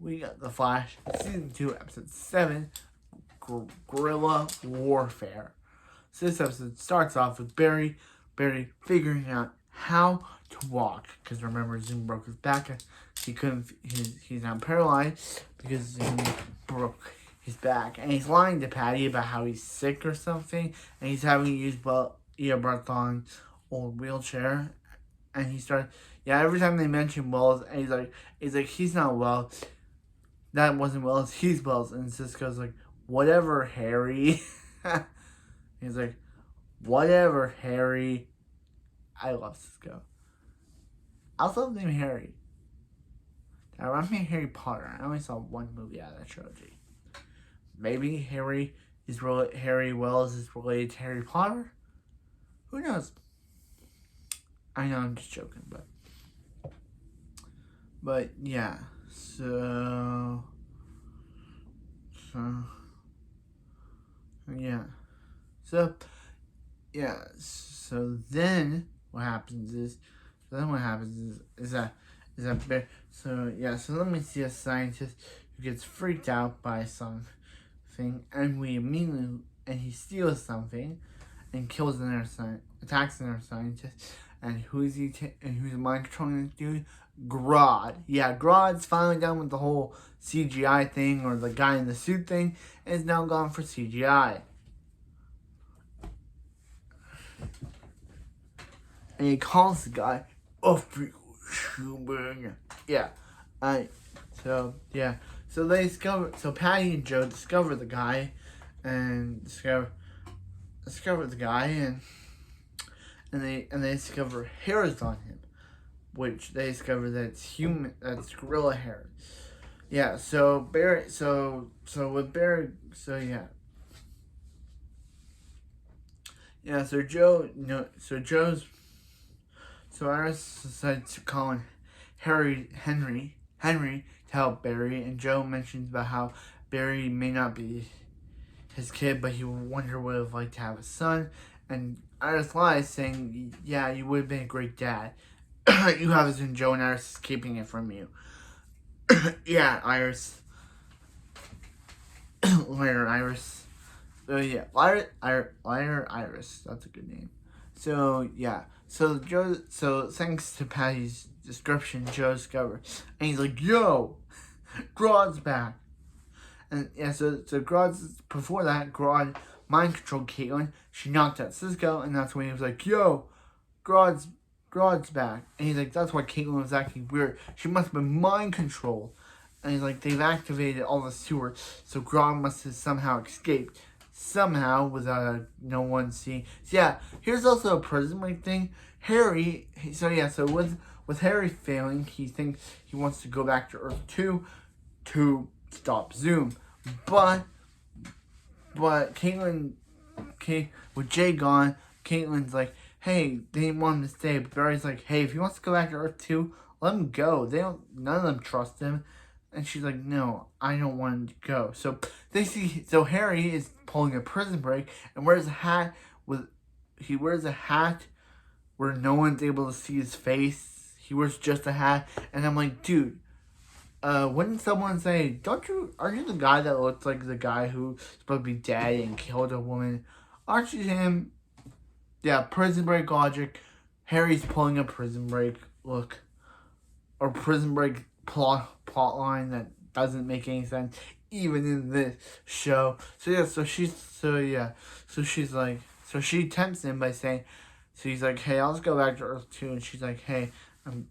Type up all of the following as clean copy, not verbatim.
we got The Flash, Season 2, Episode 7, Guerrilla Warfare. So this episode starts off with Barry figuring out how to walk. Because remember, Zoom broke his back. He couldn't, he's now paralyzed because Zoom broke his back. And he's lying to Patty about how he's sick or something. And he's having to use earbuds on old wheelchair. And he started, every time they mention Wells, and he's like, he's not well. That wasn't Wells, he's Wells. And Cisco's like, whatever, Harry. He's like, whatever, Harry. I love Cisco. I also love the name Harry. That reminds me of Harry Potter. I only saw one movie out of that trilogy. Maybe Harry Wells is related to Harry Potter? Who knows? I know I'm just joking, but yeah. So then what happens is that so let me see a scientist who gets freaked out by something, and he steals something and kills attacks another scientist. And who's mind controlling this dude? Grodd. Yeah, Grodd's finally done with the whole CGI thing, or the guy in the suit thing, and is now gone for CGI. And he calls the guy a human. So Patty and Joe discover the guy, and and they discover hairs on him, which they discover that it's human, that's gorilla hair. Yeah, so Iris decides to call in Henry to help Barry, and Joe mentions about how Barry may not be his kid, but he would wonder what it would like to have a son. And Iris lies, saying, yeah, you would have been a great dad. You have his in Joe, and Iris is keeping it from you. Yeah, Iris. Liar Iris. So yeah, Liar Iris. That's a good name. So yeah. So thanks to Patty's description, Joe discovers, and he's like, yo, Grodd's back. And so before that, Grodd mind controlled Caitlin. She knocked out Cisco, and that's when he was like, yo, Grodd's back. And he's like, that's why Caitlin was acting weird. She must have been mind controlled. And he's like, they've activated all the sewers, so Grodd must have somehow escaped. Somehow, without no one seeing. So yeah, here's also a prison break thing. Harry, with Harry failing, he thinks he wants to go back to Earth 2 to stop Zoom. But Caitlin, with Jay gone, Caitlin's like, hey, they didn't want him to stay. But Barry's like, hey, if he wants to go back to Earth 2, let him go. None of them trust him. And she's like, no, I don't want him to go. So Harry is pulling a prison break and wears a hat where no one's able to see his face. He wears just a hat. And I'm like, dude, wouldn't someone say, aren't you the guy that looks like the guy who's supposed to be dead and killed a woman? Aren't you him? Yeah, prison break logic. Harry's pulling a prison break look. Or prison break plot line that doesn't make any sense, even in this show. So she tempts him by saying, so he's like, hey, I'll just go back to Earth 2. And she's like, hey, I'm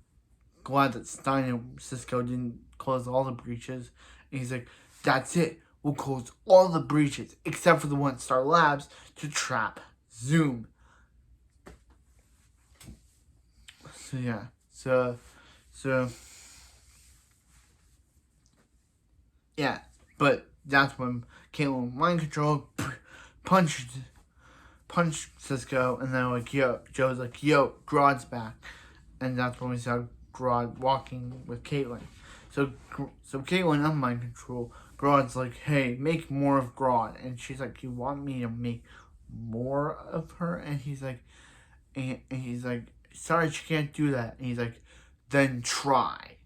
glad that Stein and Cisco didn't close all the breaches. And he's like, that's it. We'll close all the breaches except for the one at Star Labs to trap Zoom. But that's when Caitlin mind control punched Cisco, and then Joe's like, yo, Grodd's back. And that's when we saw Grodd walking with Caitlin. So Caitlin on mind control, Grodd's like, hey, make more of Grodd. And she's like, you want me to make more of her? And he's like, sorry, she can't do that. And he's like, then try.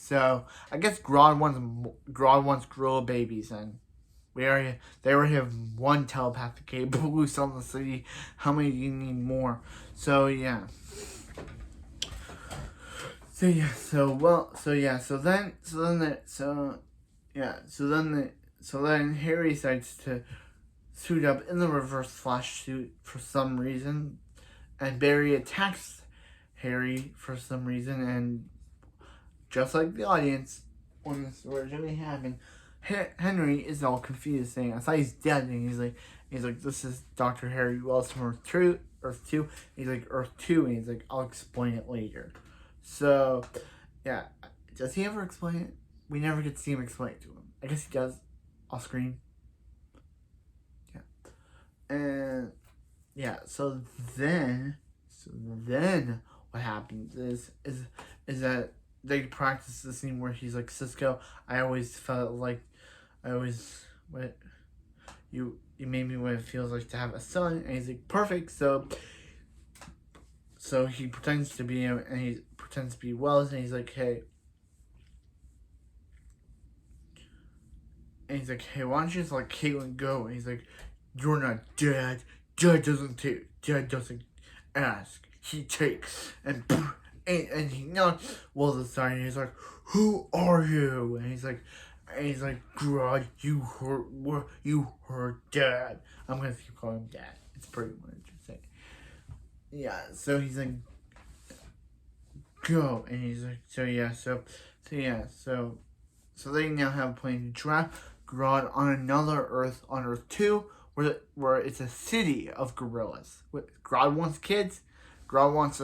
So I guess Grodd wants gorilla babies, and they already have one telepathic cable loose on the city. How many do you need more? So yeah. So then Harry decides to suit up in the Reverse Flash suit for some reason, and Barry attacks Harry for some reason, and just like the audience, when this originally happened, Henry is all confused, saying, "I thought he's dead," and he's like, "This is Dr. Harry Wells from Earth 2." He's like, "Earth 2," and he's like, "I'll explain it later." So, yeah, does he ever explain it? We never get to see him explain it to him. I guess he does, off screen. Yeah, and yeah, so then what happens is that they practice the scene where he's like, "Cisco, I always felt like what you made me what it feels like to have a son," and he's like, "Perfect." So he pretends to be him, and he pretends to be Wells, and he's like, "Hey," and he's like, "Hey, why don't you just let Caitlin go?" And he's like, "You're not dad. Dad doesn't take. Dad doesn't ask. He takes." And he knocks Wells aside, and he's like, "Who are you?" And he's like, "Grodd, you hurt Dad." I'm gonna keep calling him Dad. It's pretty much interesting. Yeah, so he's like, "Go," and he's like, so they now have a plan to trap Grodd on another Earth, on Earth 2, where it's a city of gorillas. Grodd wants kids. Grodd wants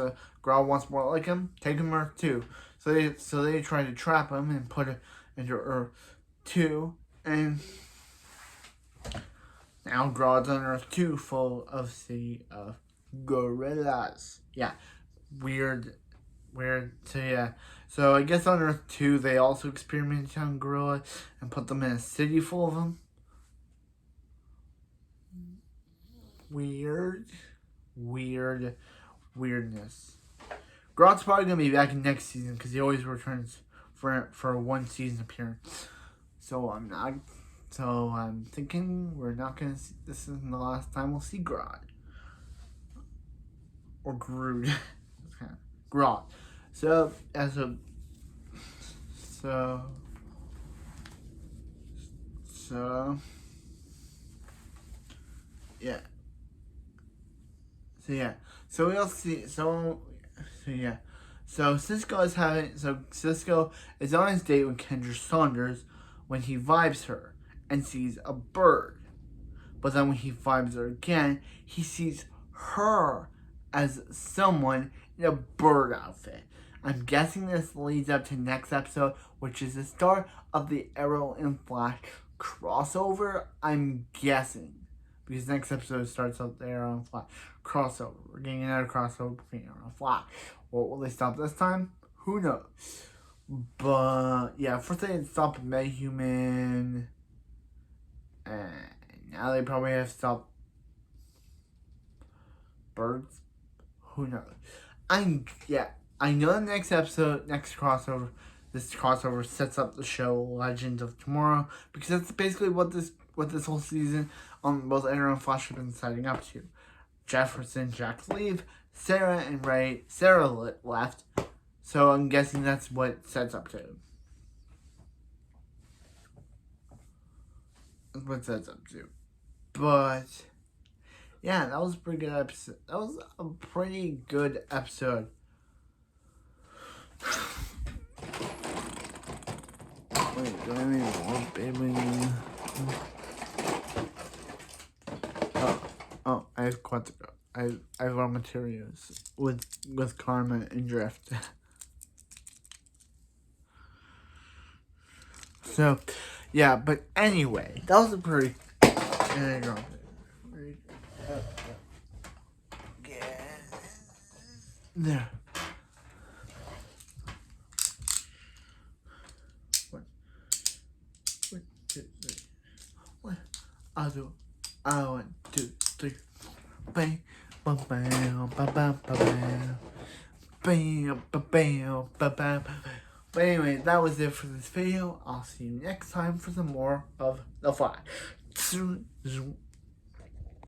more like him. Take him to Earth 2. So they try to trap him and put him into Earth 2, and now Grodd's on Earth 2, full of city of gorillas. Yeah, weird. So yeah. So I guess on Earth 2 they also experimented on gorillas and put them in a city full of them. Weirdness. Grodd's probably gonna be back next season because he always returns for a one season appearance. So I'm thinking we're not gonna see. This isn't the last time we'll see Grodd or Grodd. Grodd. So yeah. So we'll see. So Cisco is on his date with Kendra Saunders when he vibes her and sees a bird. But then when he vibes her again, he sees her as someone in a bird outfit. I'm guessing this leads up to next episode, which is the start of the Arrow and Flash crossover. I'm guessing. Because next episode starts out the Arrow and Flash crossover. We're getting another crossover between Arrow and Flash. Well, will they stop this time? Who knows? But yeah, first they had stopped Meghuman, and now they probably have stopped birds. Who knows? I know the next crossover, this crossover sets up the show Legends of Tomorrow, because that's basically what this whole season on both Arrow and Flash have been setting up to. Jefferson, Jack leave, Sarah and Ray. Sarah left, so I'm guessing that's what it sets up to. That's what it sets up to. But yeah, that was a pretty good episode. That was a pretty good episode. Wait, do I need more baby? Oh, I have Quantico. I have raw materials with Karma and Drift. So, yeah, but anyway, that was a pretty. And I dropped it. Yeah. There. One, two, three. One. I'll do. 1, 2, 3. Bam, bam, bam, bam, bam, bam, bam, bam, bam, bam, bam. But anyway, that was it for this video. I'll see you next time for some more of The Flash.